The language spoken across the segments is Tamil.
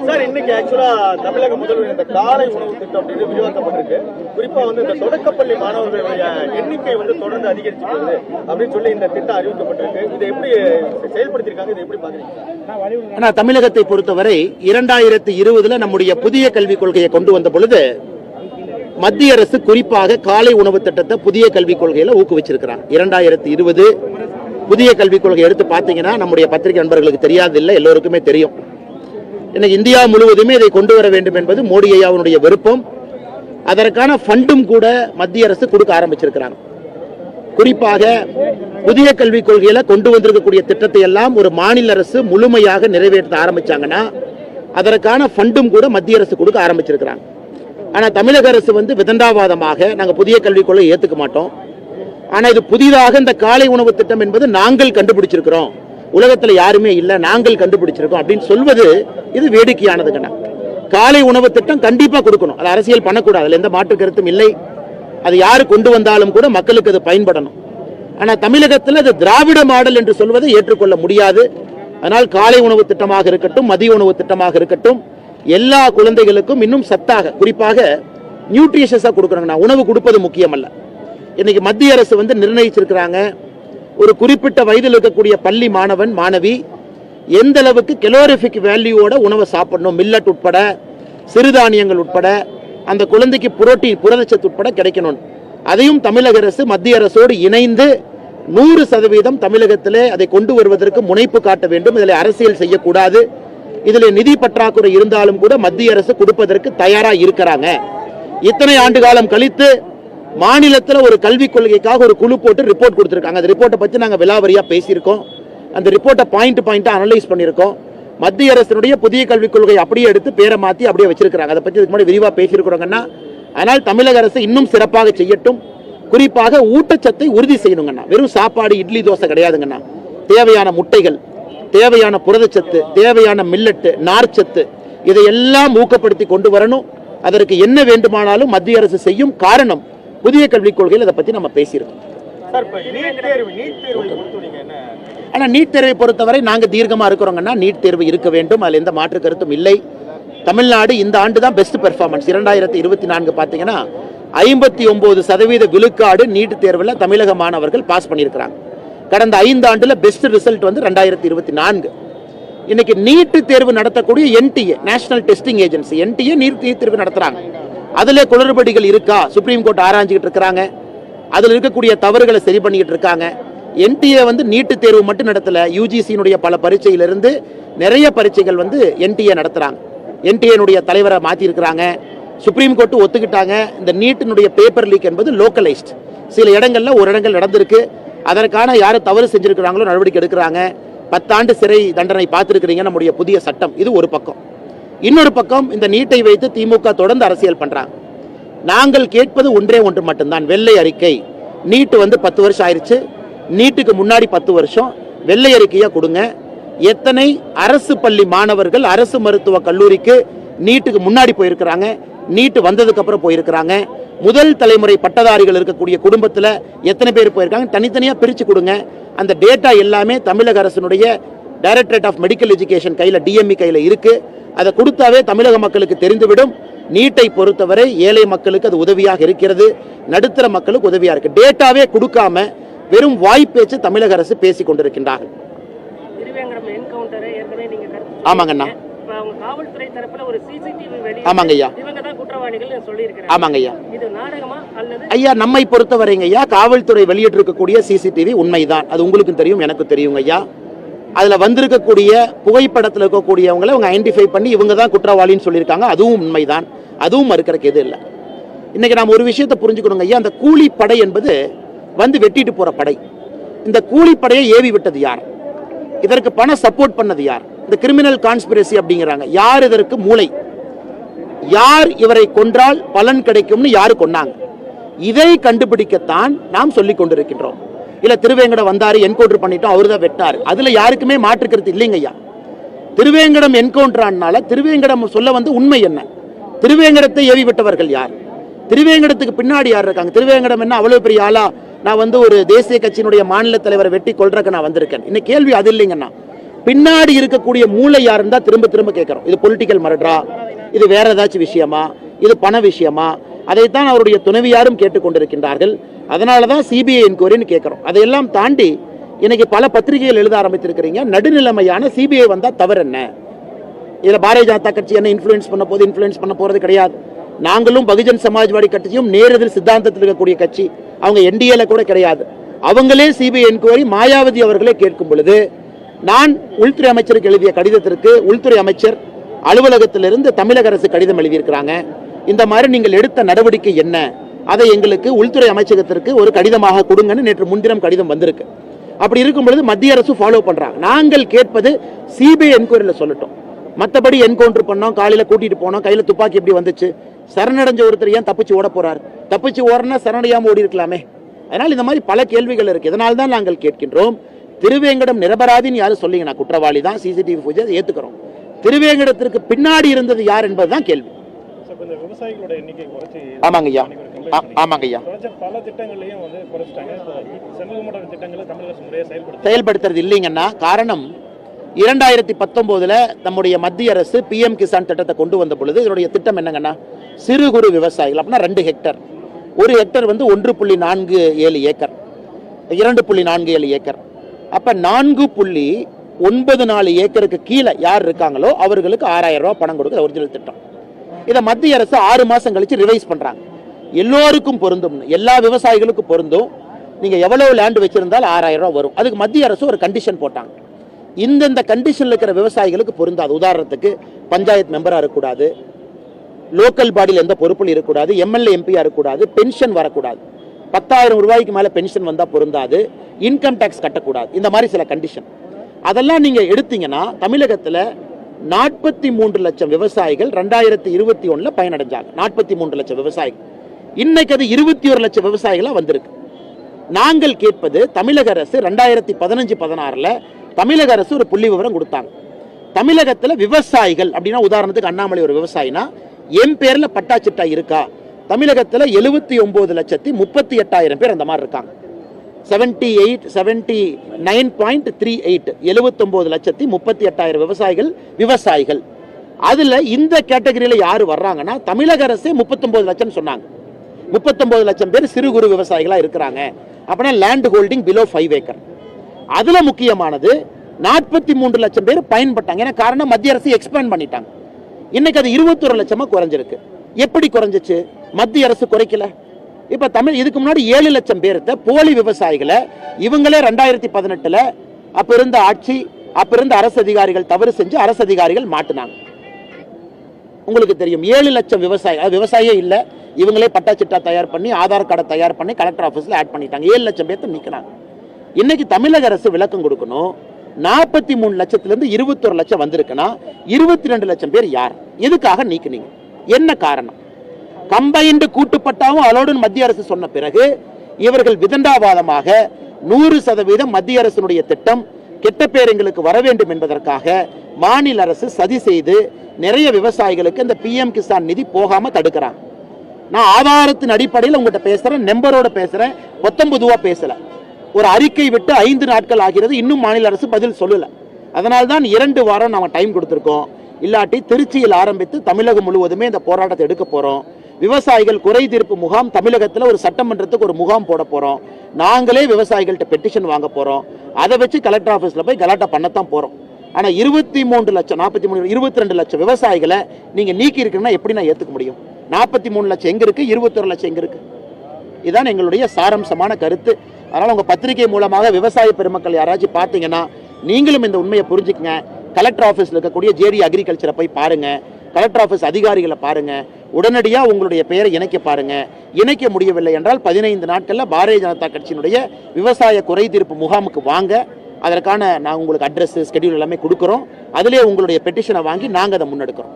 சார், இன்னைக்கு ஆக்சுவலா தமிழக முதல்வர் இந்த காலை உணவு திட்டம் அப்படின்னு விரிவாக்கப்பட்டிருக்கு. குறிப்பா இந்த தொடக்கப்பள்ளி மாணவர்களுடைய எண்ணிக்கை தொடர்ந்து அதிகரிச்சு வருது அப்படின்னு சொல்லி இந்த திட்டம் அறிவிக்கப்பட்டிருக்கு. இதை எப்படி செயல்படுத்திருக்காங்க, இதை எப்படி பாக்குறீங்க? தமிழகத்தை பொறுத்தவரை 2020 நம்முடைய புதிய கல்விக் கொள்கையை கொண்டு வந்த பொழுது மத்திய அரசு குறிப்பாக காலை உணவு திட்டத்தை புதிய கல்விக் கொள்கையில ஊக்குவிச்சிருக்கிறாங்க. 2020 புதிய கல்விக் கொள்கை எடுத்து பார்த்தீங்கன்னா நம்முடைய பத்திரிகை நண்பர்களுக்கு தெரியாது இல்லை, எல்லோருக்குமே தெரியும். இன்னைக்கு இந்தியா முழுவதுமே இதை கொண்டு வர வேண்டும் என்பது மோடி ஐயாவுடைய விருப்பம். அதற்கான ஃபண்டும் கூட மத்திய அரசு கொடுக்க ஆரம்பிச்சிருக்கிறாங்க. குறிப்பாக புதிய கல்விக் கொள்கையில கொண்டு வந்திருக்கக்கூடிய திட்டத்தை எல்லாம் ஒரு மாநில அரசு முழுமையாக நிறைவேற்ற ஆரம்பிச்சாங்கன்னா அதற்கான ஃபண்டும் கூட மத்திய அரசு கொடுக்க ஆரம்பிச்சிருக்கிறாங்க. ஆனா தமிழக அரசு விதண்டாவாதமாக நாங்க புதிய கல்விக் கொள்கை ஏத்துக்க மாட்டோம், ஆனா இது புதிதாக இந்த காலை உணவு திட்டம் என்பது நாங்கள் கண்டுபிடிச்சிருக்கிறோம், உலகத்துல யாருமே இல்ல, நாங்கள் கண்டுபிடிச்சிருக்கோம் அப்படின்னு சொல்வது இது வேடிக்கையானதுங்கண்ணா. காலை உணவு திட்டம் கண்டிப்பா கொடுக்கணும், அது அரசியல் பண்ணக்கூடாது, அதுல எந்த மாற்று கருத்தும் இல்லை. அது யாரு கொண்டு வந்தாலும் கூட மக்களுக்கு அது பயன்படணும். ஆனா தமிழகத்தில் அது திராவிட மாடல் என்று சொல்வதை ஏற்றுக்கொள்ள முடியாது. அதனால் காலை உணவு திட்டமாக இருக்கட்டும், மதிய உணவு திட்டமாக இருக்கட்டும், எல்லா குழந்தைகளுக்கும் இன்னும் சத்தாக குறிப்பாக நியூட்ரிஷியஸா கொடுக்கறாங்க. உணவு கொடுப்பது முக்கியம் அல்ல. இன்னைக்கு மத்திய அரசு நிர்ணயிச்சிருக்கிறாங்க, ஒரு குறிப்பிட்ட வயதில் இருக்கக்கூடிய பள்ளி மாணவன் மாணவி எந்த அளவுக்கு கலோரிஃபிக் வேல்யூவோட உணவை சாப்பிடணும், மில்லட் உட்பட சிறுதானியங்கள் உட்பட அந்த குழந்தைக்கு புரோட்டீன் புரதச்சத்து உட்பட கிடைக்கணும். அதையும் தமிழக அரசு மத்திய அரசோடு இணைந்து 100% தமிழகத்திலே அதை கொண்டு வருவதற்கு முனைப்பு காட்ட வேண்டும். இதில் அரசியல் செய்யக்கூடாது. இதில் நிதி பற்றாக்குறை இருந்தாலும் கூட மத்திய அரசு கொடுப்பதற்கு தயாரா இருக்கிறாங்க. இத்தனை ஆண்டு காலம் கழித்து மாநிலத்தில் ஒரு கல்விக் கொள்கைக்காக ஒரு குழு போட்டு ரிப்போர்ட் கொடுத்திருக்காங்க. அந்த ரிப்போர்ட்டை பற்றி நாங்கள் விலாவரியா பேசியிருக்கோம். அந்த ரிப்போர்ட்டை பாயிண்ட் அனலைஸ் பண்ணியிருக்கோம். மத்திய அரசினுடைய புதிய கல்விக் கொள்கை அப்படியே எடுத்து பேரை மாற்றி அப்படியே வச்சிருக்கிறாங்க. அதை பற்றி இதுக்கு முன்னாடி விரிவாக பேசியிருக்கிறோங்கன்னா, அதனால் தமிழக அரசு இன்னும் சிறப்பாக செய்யட்டும். குறிப்பாக ஊட்டச்சத்தை உறுதி செய்யணுங்கண்ணா. வெறும் சாப்பாடு இட்லி தோசை கிடையாதுங்கண்ணா. தேவையான முட்டைகள், தேவையான புரதச்சத்து, தேவையான மில்லட்டு, நார்ச்சத்து, இதையெல்லாம் ஊக்கப்படுத்தி கொண்டு வரணும். அதற்கு என்ன வேண்டுமானாலும் மத்திய அரசு செய்யும். காரணம் புதிய கல்விக் கொள்கையில் அதை பற்றி நம்ம பேசியிருக்கோம். ஆனா நீட் தேர்வை பொறுத்தவரை நாங்க தீர்க்கமா இருக்கிறோங்கன்னா நீட் தேர்வு இருக்க வேண்டும், அதில் எந்த மாற்று கருத்தும் இல்லை. தமிழ்நாடு இந்த ஆண்டு தான் பெஸ்ட் பெர்ஃபார்மன்ஸ். 2024 பார்த்தீங்கன்னா 59% விழுக்காடு நீட் தேர்வில் தமிழக மாணவர்கள் பாஸ் பண்ணியிருக்கிறாங்க. கடந்த 5 ஆண்டுல பெஸ்ட் ரிசல்ட் 2024. இன்னைக்கு நீட் தேர்வு நடத்தக்கூடிய NTA National Testing Agency NTA NEET தேர்வு நடத்துறாங்க. அதுல குளறுபடிகள் இருக்கா சுப்ரீம் கோர்ட் ஆராய்ஞ்சிட்டு இருக்காங்க. அதுல இருக்கக்கூடிய தவறுகளை சரி பண்ணிட்டு இருக்காங்க. NTA நீட் தேர்வு மட்டும் நடத்தல, UGC பல பரீட்சையிலிருந்து நிறைய பரீட்சைகள் NTA நடத்துறாங்க. NTA தலைவரை மாத்தி இருக்கிறாங்க. சுப்ரீம் கோர்ட் ஒத்துக்கிட்டாங்க. இந்த நீட்டினுடைய பேப்பர் லீக் என்பது லோக்கலைஸ்ட், சில இடங்கள்ல ஒரு இடங்கள் நடந்திருக்கு. அதற்கான யாரு தவறு செஞ்சிருக்கிறாங்களோ நடவடிக்கை எடுக்கிறாங்க. 10 ஆண்டு சிறை தண்டனை பார்த்திருக்கிறீங்க நம்முடைய புதிய சட்டம். இது ஒரு பக்கம். இன்னொரு பக்கம் இந்த நீட்டை வைத்து திமுக தொடர்ந்து அரசியல் பண்றாங்க. நாங்கள் கேட்பது ஒன்றே ஒன்று மட்டும்தான், வெள்ளை அறிக்கை. நீட் 10 வருஷம் ஆயிடுச்சு, நீட்டுக்கு முன்னாடி 10 வருஷம் வெள்ளை அறிக்கையா கொடுங்க. எத்தனை அரசு பள்ளி மாணவர்கள் அரசு மருத்துவ கல்லூரிக்கு நீட்டுக்கு முன்னாடி போயிருக்கிறாங்க, நீட் வந்ததுக்கு அப்புறம் போயிருக்கிறாங்க, முதல் தலைமுறை பட்டதாரிகள் இருக்கக்கூடிய குடும்பத்தில் எத்தனை பேர் போயிருக்காங்க, தனித்தனியா பிரிச்சு கொடுங்க. அந்த டேட்டா எல்லாமே தமிழக அரசினுடைய டைரக்டரேட் ஆஃப் மெடிக்கல் எஜுகேஷன் கையில் DME கையில் இருக்கு. அதை கொடுத்தாவே தமிழக மக்களுக்கு தெரிந்துவிடும். நீட்டை பொறுத்தவரை ஏழை மக்களுக்கு அது உதவியாக இருக்கிறது, நடுத்தர மக்களுக்கு உதவியா இருக்கு. டேட்டாவே கொடுக்காம வெறும் வாய்ப்பேச்சு தமிழக அரசு பேசிக் கொண்டிருக்கின்றார்கள். ஆமாங்கண்ணா, ஆமாங்க ஐயா, ஆமாங்க ஐயா. ஐயா நம்மை பொறுத்தவரைங்க ஐயா, காவல்துறை வெளியிட்டு இருக்கக்கூடிய CCTV உண்மைதான், அது உங்களுக்கும் தெரியும் எனக்கும் தெரியுங்க ஐயா. அதுல வந்திருக்கக்கூடிய புகைப்படத்தில் இருக்கக்கூடியவங்களை அவங்க ஐடென்டிஃபை பண்ணி இவங்க தான் குற்றவாளின்னு சொல்லியிருக்காங்க, அதுவும் உண்மைதான், அதுவும் மறுக்கிறதுக்கு எது இல்லை. இன்னைக்கு நாம் ஒரு விஷயத்தை புரிஞ்சுக்கணுங்க ஐயா, அந்த கூலிப்படை என்பது வெட்டிட்டு போற படை. இந்த கூலிப்படையை ஏவி விட்டது யார்? இதற்கு பண சப்போர்ட் பண்ணது யார்? இந்த கிரிமினல் கான்ஸ்பிரசி அப்படிங்கிறாங்க. யார் இதற்கு மூளை? யார் இவரை கொன்றால் பலன் கிடைக்கும்னு யாரு கொன்னாங்க? இதை கண்டுபிடிக்கத்தான் நாம் சொல்லிக் கொண்டிருக்கின்றோம். இல்ல திருவேங்கடம் வந்தாரு, என்கவுண்டர் பண்ணிட்டோம், அவரு தான் வெட்டாரு, அதுல யாருக்குமே மாற்றுக்கிறது இல்லைங்க ஐயா. திருவேங்கடம் என்கவுண்டர் ஆனால திருவேங்கடம் சொல்ல உண்மை என்ன? திருவேங்கடத்தை ஏவி விட்டவர்கள் யார்? திருவேங்கடத்துக்கு பின்னாடி யார் இருக்காங்க? திருவேங்கடம் என்ன அவ்வளவு பெரிய ஆளா? நான் ஒரு தேசிய கட்சியினுடைய மாநில தலைவரை வெட்டி கொள்றதுக்கு நான் வந்திருக்கேன். இன்னைக்கு கேள்வி அது இல்லைங்கண்ணா. பின்னாடி இருக்கக்கூடிய மூளை யாருன்னு தான் திரும்ப திரும்ப கேட்கிறோம். இது பொலிட்டிக்கல் மர்டரா, இது வேற ஏதாச்சும் விஷயமா, இது பண விஷயமா, அதைத்தான் அவருடைய துணைவியாரும் கேட்டுக்கொண்டிருக்கின்றார்கள். அதனாலதான் சிபிஐ என்கொயரின்னு கேட்கிறோம். அதையெல்லாம் தாண்டி இன்னைக்கு பல பத்திரிகைகள் எழுத ஆரம்பித்திருக்கிறீங்க. நடுநிலைமையான சிபிஐ வந்தா தவறு என்ன? இதுல பாரதிய ஜனதா கட்சி என்ன இன்ஃப்ளூயன்ஸ் பண்ண போறது கிடையாது. நாங்களும் பகுஜன் சமாஜ்வாடி கட்சியும் நேரெதிர் சித்தாந்தத்தில் இருக்கக்கூடிய கட்சி. அவங்க என்டிஏல கூட கிடையாது. அவங்களே சிபிஐ என்கொயரி மாயாவதி அவர்களே கேட்கும் பொழுது, நான் உள்துறை அமைச்சருக்கு எழுதிய கடிதத்திற்கு உள்துறை அமைச்சர் அலுவலகத்திலிருந்து தமிழக அரசு கடிதம் எழுதியிருக்கிறாங்க. இந்த மாதிரி நீங்கள் எடுத்த நடவடிக்கை என்ன, அதை எங்களுக்கு உள்துறை அமைச்சகத்திற்கு ஒரு கடிதமாக கொடுங்கன்னு நேற்று முன்தினம் கடிதம் வந்திருக்கு. அப்படி இருக்கும் பொழுது மத்திய அரசு ஃபாலோ பண்றாங்க. நாங்கள் கேட்பது சிபிஐ என்கொயரியில சொல்லட்டும். மற்றபடி என்கவுண்டர் பண்ணோம், காலையில கூட்டிட்டு போனோம், கையில துப்பாக்கி எப்படி வந்துச்சு, சரணடைஞ்ச ஒருத்தர் ஏன் தப்பிச்சு ஓட போறாரு, தப்பிச்சு ஓடனா சரணடையாம ஓடி இருக்கலாமே. அதனால் இந்த மாதிரி பல கேள்விகள் இருக்கு. இதனால் தான் நாங்கள் கேட்கின்றோம், திருவேங்கடம் நிரபராதின்னு யாரும் சொல்லிங்கன்னா குற்றவாளி தான், சிசிடிவி பூஜை ஏத்துக்கிறோம். திருவேங்கடத்திற்கு பின்னாடி இருந்தது யார் என்பதுதான் கேள்வி. விவசாயிகளோட எண்ணிக்கை குறைச்சி, ஆமாங்க ஐயா, ஆமாங்க ஐயா, பல திட்டங்களையும் வந்து குறைச்சிட்டாங்க. செல்வமோட திட்டங்களை தமிழக அரசு முறையாக செயல்படுத்துறது இல்லைங்கன்னா காரணம் 2019 நம்முடைய மத்திய அரசு PM கிசான் திட்டத்தை கொண்டு வந்த பொழுது இதனுடைய திட்டம் என்னங்கன்னா, சிறு குறு விவசாயிகள் அப்படின்னா 2 ஹெக்டர், ஒரு ஹெக்டர் வந்து 1.47 ஏக்கர், 2.47 ஏக்கர். அப்ப 4.94 ஏக்கருக்கு கீழே யார் இருக்காங்களோ அவர்களுக்கு 6000 ரூபாய் பணம் கொடுக்குற ஒரிஜினல் திட்டம். இதை மத்திய அரசு 6 மாசம் கழிச்சு ரிவைஸ் பண்றாங்க. எல்லோருக்கும் பொருந்தும், எல்லா விவசாயிகளுக்கும் பொருந்தும். நீங்க எவ்வளவு லேண்ட் வச்சிருந்தாலும் 6000 ரூபாய் வரும். அதுக்கு மத்திய அரசு ஒரு கண்டிஷன் போட்டாங்க. இந்த கண்டிஷன்ல இருக்கிற விவசாயிகளுக்கு பொருந்தாது. உதாரணத்துக்கு பஞ்சாயத்து மெம்பரா இருக்கக்கூடாது, லோக்கல் பாடியில் எந்த பொறுப்பில் இருக்கக்கூடாது, எம்எல்ஏ எம்பியா இருக்கக்கூடாது, பென்ஷன் வரக்கூடாது, 10,000 ரூபாய்க்கு மேல பென்ஷன் வந்தா பொருந்தாது, இன்கம் டாக்ஸ் கட்டக்கூடாது. இந்த மாதிரி சில கண்டிஷன் அதெல்லாம் நீங்க எடுத்தீங்கன்னா தமிழகத்துல 43 லட்சம் விவசாயிகள் 2021 பயனடைஞ்சாங்க. 43 லட்சம் விவசாயிகள். இன்னைக்கு அது 21 லட்சம் விவசாயிகளா வந்திருக்கு. நாங்கள் கேட்பது, தமிழக அரசு 2015-16 தமிழக அரசு ஒரு புள்ளி விவரம் கொடுத்தாங்க. தமிழகத்துல விவசாயிகள் அப்படின்னா, உதாரணத்துக்கு அண்ணாமலை ஒரு விவசாயினா என் பேர்ல பட்டா சிட்டா இருக்கா? தமிழகத்துல 79,38,000 பேர் அந்த மாதிரி இருக்காங்க. 79.38 79,38,000 விவசாயிகள். அதுல இந்த கேட்டகரியில யாரு வர்றாங்கன்னா, தமிழக அரசே 39 லட்சம் சொன்னாங்க. 39 லட்சம் பேர் சிறு குறு விவசாயிகளா இருக்கிறாங்க. அப்படின்னா லேண்ட் ஹோல்டிங் பிலோ 5 ஏக்கர். அதுல முக்கியமானது 43 லட்சம் பேர் பயன்பட்டாங்க. ஏன்னா காரணம், மத்திய அரசு எக்ஸ்பேண்ட் பண்ணிட்டாங்க. இன்னைக்கு அது 21 லட்சமா குறைஞ்சிருக்கு. எப்படி குறைஞ்சிச்சு? மத்திய அரசு குறைக்கல. இப்ப இதுக்கு முன்னாடி 7 லட்சம் பேர்த்த போலி விவசாயிகளை இவங்களே 2018 அப்ப இருந்த ஆட்சி, அப்ப இருந்த அரசு அதிகாரிகள் தவறு செஞ்சு அரசு அதிகாரிகள் மாட்டினாங்க. உங்களுக்கு தெரியும், 7 லட்சம் விவசாயியே இல்ல, இவங்களே பட்டா சிட்டா தயார் பண்ணி ஆதார் கார்டை தயார் பண்ணி கலெக்டர் ஆபீஸ்ல ஆட் பண்ணிட்டாங்க. 7 லட்சம் பேர்த்த நீக்கினாங்க. இன்னைக்கு தமிழக அரசு விளக்கம் கொடுக்கணும். 43 லட்சத்திலிருந்து 21 லட்சம் வந்திருக்குன்னா 22 லட்சம் பேர் யார், எதுக்காக நீக்கினீங்க, என்ன காரணம்? கம்பைன்டு கூட்டுப்பட்டாவும் அலோடுன்னு மத்திய அரசு சொன்ன பிறகு இவர்கள் விதண்டாவாதமாக 100% மத்திய அரசினுடைய திட்டம் கெட்ட பேர் எங்களுக்கு வர வேண்டும் என்பதற்காக மாநில அரசு சதி செய்து நிறைய விவசாயிகளுக்கு இந்த PM கிசான் நிதி போகாம தடுக்கிறாங்க. நான் ஆதாரத்தின் அடிப்படையில் உங்ககிட்ட பேசுறேன், நம்பரோட பேசுறேன், 19 பேசல. ஒரு அறிக்கை விட்டு 5 நாட்கள் ஆகிறது, இன்னும் மாநில அரசு பதில் சொல்லல. அதனால்தான் 2 வாரம் நாம டைம் கொடுத்திருக்கோம். இல்லாட்டி திருச்சியில் ஆரம்பித்து தமிழகம் முழுவதுமே இந்த போராட்டத்தை எடுக்க போறோம். விவசாயிகள் குறை தீர்ப்பு முகாம் தமிழகத்தில் ஒரு சட்டமன்றத்துக்கு ஒரு முகாம் போட போறோம். நாங்களே விவசாயிகள்கிட்ட பெட்டிஷன் வாங்க போறோம். அதை வச்சு கலெக்டர் ஆபீஸ்ல போய் கலாட்டா பண்ணத்தான் போறோம். ஆனா 23 லட்சம் 43 22 லட்சம் விவசாயிகளை நீங்க நீக்கி இருக்குன்னா எப்படி நான் ஏத்துக்க முடியும்? 43 லட்சம் எங்க இருக்கு, 21 லட்சம் எங்க இருக்கு? இதுதான் எங்களுடைய சாரம்சமான கருத்து. அதனால உங்க பத்திரிகை மூலமாக விவசாய பெருமக்கள் யாராச்சும் பாத்தீங்கன்னா நீங்களும் இந்த உண்மையை புரிஞ்சுக்கங்க. கலெக்டர் ஆபீஸ்ல இருக்கக்கூடிய ஜேடி அக்ரிகல்ச்சரை போய் பாருங்க, கலெக்டர் ஆபீஸ் அதிகாரிகளை பாருங்க, உடனடியா உங்களுடைய பெயரை இணைக்க பாருங்க. இணைக்க முடியவில்லை என்றால் 15 நாட்கள்ல பாரதிய ஜனதா கட்சியினுடைய விவசாய குறை தீர்ப்பு முகாமுக்கு வாங்க. அதற்கான நான் உங்களுக்கு அட்ரஸ் ஸ்கெடியூல் எல்லாமே கொடுக்கிறோம். அதிலே உங்களுடைய பெட்டிஷனை வாங்கி நாங்க அதை முன்னெடுக்கிறோம்.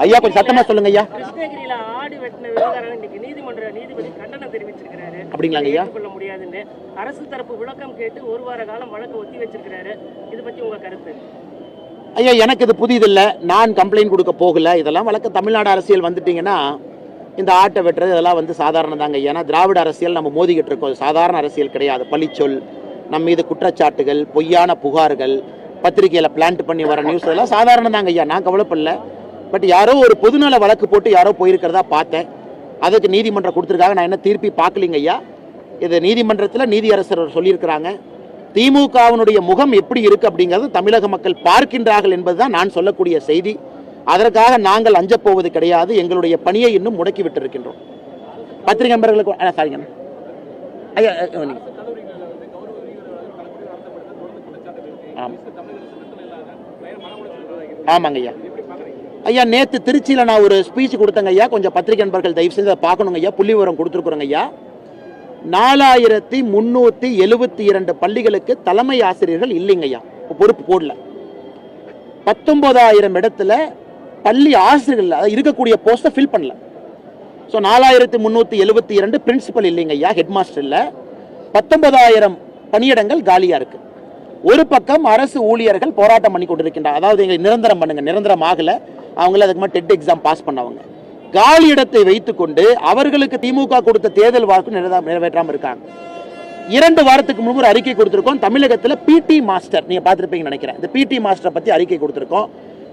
ஐயா கொஞ்சம் சத்தமா சொல்லுங்க ஐயா. கிருஷ்ணகிரியில ஆடு வெட்டின விவகாரம் இன்னைக்கு நீதிபதி கண்டனம் தெரிவிச்சிருக்காரு. அப்படிங்களாங்க ஐயா? கொள்ள முடியாதுன்னு அரசு தரப்பு விளக்கம் கேட்டு 1 வார காலம் வழக்கு ஒத்தி வச்சிருக்காரு. இது பத்தி உங்க கருத்து? ஐயா எனக்கு இது புதிதில்லை, நான் கம்ப்ளைண்ட் கொடுக்க போகல. இதெல்லாம் வழக்கு தமிழ்நாடு அரசியல் வந்துட்டீங்கன்னா இந்த ஆட்டை வெட்டுறது இதெல்லாம் வந்து சாதாரண தாங்க. ஏன்னா திராவிட அரசியல் நம்ம மோதிக்கிட்டு இருக்கோம், சாதாரண அரசியல் கிடையாது. பழிச்சொல், நம்ம மீது குற்றச்சாட்டுகள், பொய்யான புகார்கள், பத்திரிகையில் பிளான்ட் பண்ணி வர நியூஸ் இதெல்லாம் சாதாரணம் தாங்க ஐயா, நான் கவலைப்படல. பட் யாரோ ஒரு பொதுநல வழக்கு போட்டு யாரோ போயிருக்கிறதா பார்த்தேன். அதுக்கு நீதிமன்றம் கொடுத்துருக்காங்க. நான் என்ன தீர்ப்பி பார்க்கலிங்க ஐயா. இது நீதிமன்றத்தில் நீதியரசர் சொல்லியிருக்கிறாங்க. திமுகவினுடைய முகம் எப்படி இருக்கு அப்படிங்கிறது தமிழக மக்கள் பார்க்கின்றார்கள் என்பதுதான் நான் சொல்லக்கூடிய செய்தி. அதற்காக நாங்கள் அஞ்சப் போவது கிடையாது. எங்களுடைய பணியை இன்னும் முடக்கி விட்டிருக்கின்றோம். பத்திரிகை நண்பர்களுக்கு சாரிங்க ஐயா, ஆமாங்க ஐயா. ஐயா நேற்று திருச்சியில் நான் ஒரு ஸ்பீச் கொடுத்தேங்க ஐயா. கொஞ்சம் பத்திரிகை நண்பர்கள் தயவு செய்து அதை பார்க்கணுங்க ஐயா. புள்ளி விவரம் கொடுத்துருக்குறோங்க ஐயா. 4372 பள்ளிகளுக்கு தலைமை ஆசிரியர்கள் இல்லைங்க ஐயா, பொறுப்பு போடல. 19,000 இடத்துல பள்ளி ஆசிரியர்கள் இருக்கக்கூடிய போஸ்ட்டை ஃபில் பண்ணல. ஸோ 4372 பிரின்சிபல் இல்லைங்க ஐயா, ஹெட் மாஸ்டர் இல்லை. 19,000 பணியிடங்கள் காலியா இருக்கு. ஒரு பக்கம் அரசு ஊழியர்கள் போராட்டம் பண்ணி கொண்டிருக்கின்றார். அதாவது எங்களை நிரந்தரம் பண்ணுங்க, நிரந்தரம் ஆகல, அவங்கள அதுக்கு மாதிரி டெட் எக்ஸாம் பாஸ் பண்ணவங்க காலி இடத்தை வைத்துக்கொண்டு அவர்களுக்கு திமுக கொடுத்த தேர்தல் வாக்கு நிறைவேற்றாமல் இருக்காங்க. 2 வாரத்துக்கு முன்பு ஒரு அறிக்கை கொடுத்திருக்கோம். தமிழகத்தில் பிடி மாஸ்டர் நீங்க பார்த்துருப்பீங்கன்னு நினைக்கிறேன். இந்த பிடி மாஸ்டரை பத்தி அறிக்கை கொடுத்திருக்கோம்.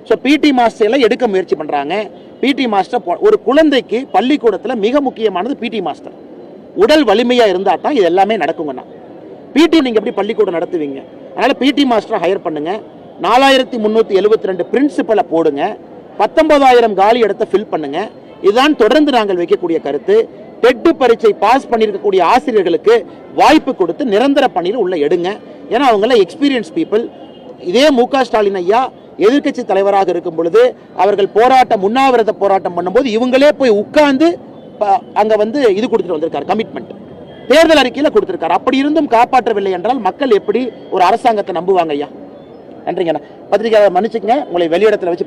ஸோ பிடி மாஸ்டர்ல எடுக்க முயற்சி பண்றாங்க. பிடி மாஸ்டர் ஒரு குழந்தைக்கு பள்ளிக்கூடத்தில் மிக முக்கியமானது பிடி மாஸ்டர். உடல் வலிமையா இருந்தா தான் இது எல்லாமே நடக்குங்கண்ணா. பிடி நீங்க எப்படி பள்ளிக்கூடம் நடத்துவீங்க? அதனால பிடி மாஸ்டரை ஹையர் பண்ணுங்க. 4372 பிரின்சிபலை போடுங்க. 19,000 காலி இடத்தை ஃபில் பண்ணுங்க. இதுதான் தொடர்ந்து நாங்கள் வைக்கக்கூடிய கருத்து. டெட் பரீட்சை பாஸ் பண்ணியிருக்கக்கூடிய ஆசிரியர்களுக்கு வாய்ப்பு கொடுத்து நிரந்தர பணியில் உள்ள எடுங்க. ஏன்னா அவங்கள எக்ஸ்பீரியன்ஸ் பீப்புள். இதே மு.க. ஸ்டாலின் ஐயா எதிர்க்கட்சி தலைவராக இருக்கும் பொழுது அவர்கள் உண்ணாவிரத போராட்டம் பண்ணும்போது இவங்களே போய் உட்கார்ந்து அங்க இது கொடுத்துட்டு வந்திருக்காரு, கமிட்மெண்ட் தேர்தல் அறிக்கையில கொடுத்திருக்காரு. அப்படி இருந்தும் காப்பாற்றவில்லை என்றால் மக்கள் எப்படி ஒரு அரசாங்கத்தை நம்புவாங்க ஐயா? நன்றிங்க. பத்திரிகையாளர் மன்னிச்சுங்க, உங்களை வெளியிடத்துல வச்சு